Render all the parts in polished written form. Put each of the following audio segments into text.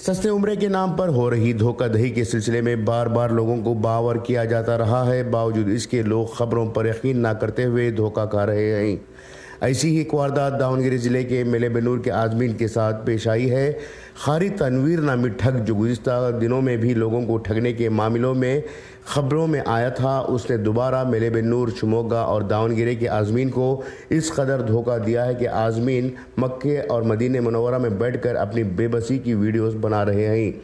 सस्ते उम्रे के नाम पर हो रही धोखाधड़ी के सिलसिले में बार बार लोगों को बावर किया जाता रहा है। बावजूद इसके लोग खबरों पर यकीन न करते हुए धोखा खा रहे हैं। ऐसी ही एक वारदात दावनगिरी जिले के मेलेबेनूर के आजमीन के साथ पेश आई है। खारी तनवीर नामी ठग जो गुज़िश्ता दिनों में भी लोगों को ठगने के मामलों में खबरों में आया था, उसने दोबारा मेलेबेनूर, शिमोगा और दावनगिरी के आजमीन को इस कदर धोखा दिया है कि आजमीन मक्के और मदीने मुनव्वरा में बैठकर अपनी बेबसी की वीडियोस बना रहे हैं।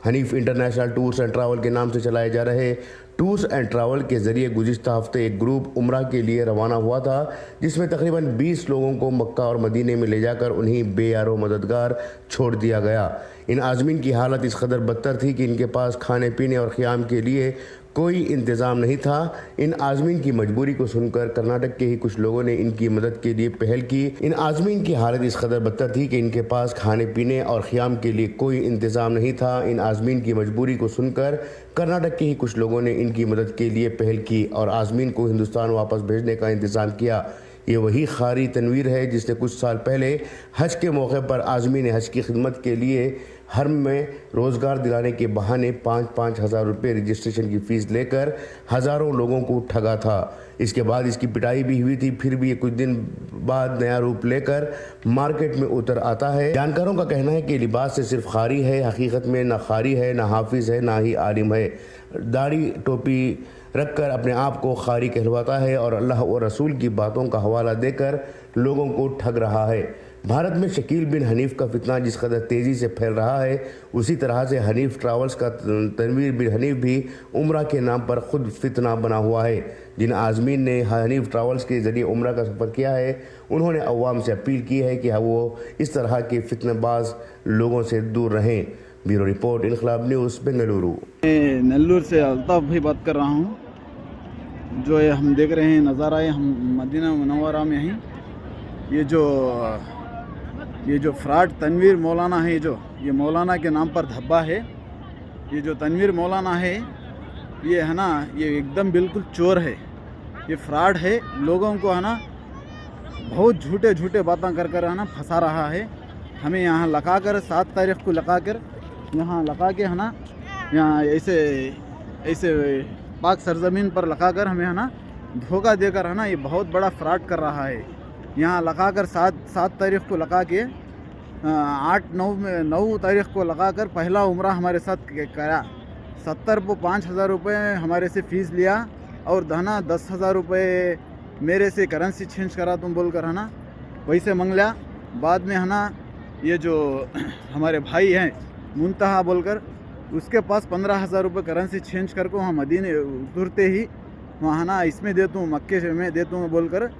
Hanif international tours and travel के नाम से चलाए जा रहे टूर्स एंड ट्रैवल के ज़रिए गुज़िश्ता हफ्ते एक ग्रुप उम्रा के लिए रवाना हुआ था, जिसमें तकरीबन 20 लोगों को मक्का और मदीने में ले जाकर उन्हीं बेयारो मददगार छोड़ दिया गया। इन आज़मीन की हालत इस कदर बदतर थी कि इनके पास खाने पीने और क़याम के लिए कोई इंतज़ाम नहीं था। इन आज़मीन की मजबूरी को सुनकर कर्नाटक के ही कुछ लोगों ने इनकी मदद के लिए पहल की। इन आज़मीन की हालत इस कदर बदतर थी कि इनके पास खाने पीने और क़याम के लिए कोई इंतज़ाम नहीं था। इन आज़मीन की मजबूरी को सुनकर कर्नाटक के ही कुछ लोगों ने इनकी मदद के लिए पहल की और आज़मीन को हिंदुस्तान वापस भेजने का इंतज़ाम किया। ये वही खारी तनवीर है जिसने कुछ साल पहले हज के मौके पर आज़मीन हज की खिदमत के लिए हरम में रोज़गार दिलाने के बहाने 5-5 हज़ार रुपये रजिस्ट्रेशन की फ़ीस लेकर हज़ारों लोगों को ठगा था। इसके बाद इसकी पिटाई भी हुई थी, फिर भी ये कुछ दिन बाद नया रूप लेकर मार्केट में उतर आता है। जानकारों का कहना है कि लिबास से सिर्फ खारी है, हकीकत में ना खारी है, ना हाफिज़ है, ना ही आलिम है। दाढ़ी टोपी रखकर अपने आप को खारी कहलवाता है और अल्लाह और रसूल की बातों का हवाला देकर लोगों को ठग रहा है। भारत में शकील बिन हनीफ का फितना जिस कदर तेज़ी से फैल रहा है, उसी तरह से हनीफ ट्रैवल्स का तनवीर बिन हनीफ भी उम्रा के नाम पर खुद फितना बना हुआ है। जिन आज़मीन ने हनीफ ट्रैवल्स के ज़रिए उम्रा का सफ़र किया है, उन्होंने अवाम से अपील की है कि वो इस तरह के फितनेबाज लोगों से दूर रहें। ब्यूरो रिपोर्ट, इनकलाब न्यूज़, बेंगलुरु। नेल्लूर से अल्ताफ़ भाई बात कर रहा हूँ। जो ये हम देख रहे हैं नज़ारा है, हम मदीना मुनव्वरा में हैं। ये जो फ्रॉड तनवीर मौलाना है, ये मौलाना के नाम पर धब्बा है। ये जो तनवीर मौलाना है, ये है ना, ये एकदम बिल्कुल चोर है, ये फ्रॉड है। लोगों को है ना बहुत झूठे बातें कर है ना फंसा रहा है। हमें यहाँ लगा कर 7 तारीख़ को लगा कर यहाँ लगा के है ना, यहाँ ऐसे पाक सरजमीन पर लगा कर हमें है ना धोखा देकर है ना ये बहुत बड़ा फ्रॉड कर रहा है। यहाँ लगा कर 7 तारीख़ को लगा के 8-9 तारीख़ को लगा कर पहला उम्रा हमारे साथ करा। 70 को 5,000 रुपये हमारे से फ़ीस लिया और धना 10,000 रुपये मेरे से करेंसी चेंज करा तुम बोलकर है ना वैसे मंग लिया। बाद में है ना ये जो हमारे भाई हैं मुंतहा बोलकर, उसके पास 15,000 रुपये करेंसी चेंज करके वहाँ मदीने उतरते ही वहाँ ना इसमें देता हूँ, मक्के में देता हूँ बोलकर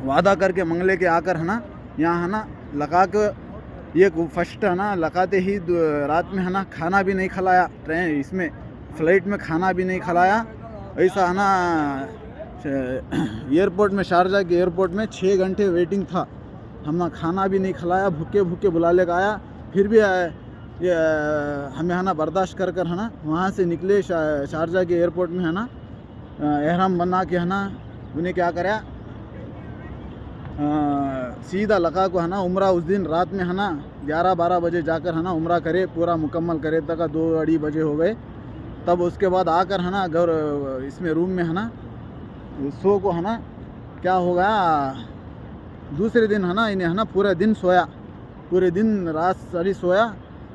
वादा करके मंगले के आकर है ना यहाँ है ना लगा के ये फर्स्ट है ना लगाते ही रात में है ना खाना भी नहीं खिलाया, ट्रेन इसमें फ़्लाइट में खाना भी नहीं खिलाया। ऐसा है ना एयरपोर्ट में, शारजा के एयरपोर्ट में 6 घंटे वेटिंग था, हम ना खाना भी नहीं खिलाया, भूखे बुला लेकर आया। फिर भी ये हमें है ना बर्दाश्त कर है ना वहाँ से निकले। शारजा के एयरपोर्ट में है ना एहराम बना के है ना उन्हें क्या करा, सीधा लगा को है ना उम्रा उस दिन रात में है ना 11-12 बजे जाकर है ना उम्रा करे, पूरा मुकम्मल करे तक 2-2:30 बजे हो गए। तब उसके बाद आकर है ना घर इसमें रूम में है ना सो को है ना क्या हो गया, दूसरे दिन है ना इन्हें है ना पूरे दिन सोया, पूरे दिन रात सारी सोया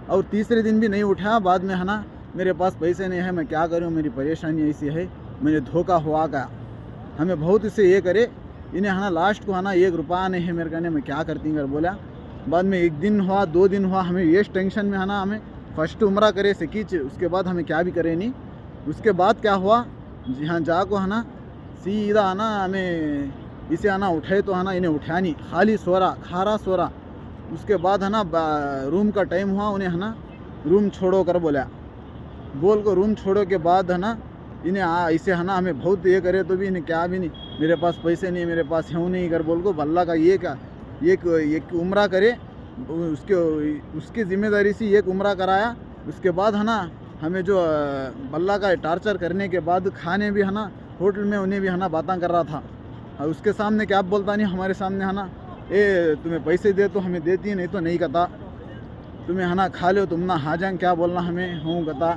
और तीसरे दिन भी नहीं उठा। बाद में है ना मेरे पास पैसे नहीं है, मैं क्या करूँ, मेरी परेशानी ऐसी है, मैंने धोखा हुआ गया। हमें बहुत इससे ये करे, इन्हें है ना लास्ट को है ना 1 रुपया नहीं है मेरे कहने, मैं क्या करती कर बोला। बाद में 1 दिन हुआ, 2 दिन हुआ, हमें ये टेंशन में है ना हमें फर्स्ट उम्रा करे सकीच, उसके बाद हमें क्या भी करे नहीं। उसके बाद क्या हुआ, यहाँ जा को है ना सीधा है ना हमें इसे आना उठाए तो है ना इन्हें उठाया नहीं, खाली खारा सोरा। उसके बाद है ना रूम का टाइम हुआ, उन्हें है ना रूम छोड़ो कर बोला, बोल को रूम छोड़ो के बाद है ना इन्हें इसे है ना हमें बहुत ये करे तो भी इन्हें क्या भी नहीं, मेरे पास पैसे नहीं, मेरे पास है नहीं कर बोल को अल्लाह का ये क्या एक उम्रा करे, उसकी ज़िम्मेदारी से एक उम्रा कराया। उसके बाद है ना हमें जो अल्लाह का टार्चर करने के बाद खाने भी है ना होटल में उन्हें भी है ना बातें कर रहा था। और उसके सामने क्या बोलता नहीं, हमारे सामने है ना तुम्हें पैसे दे तो हमें देती, नहीं तो नहीं कहता। तुम्हें है ना खा लो तुम ना हाजंग क्या बोलना हमें हूँ गता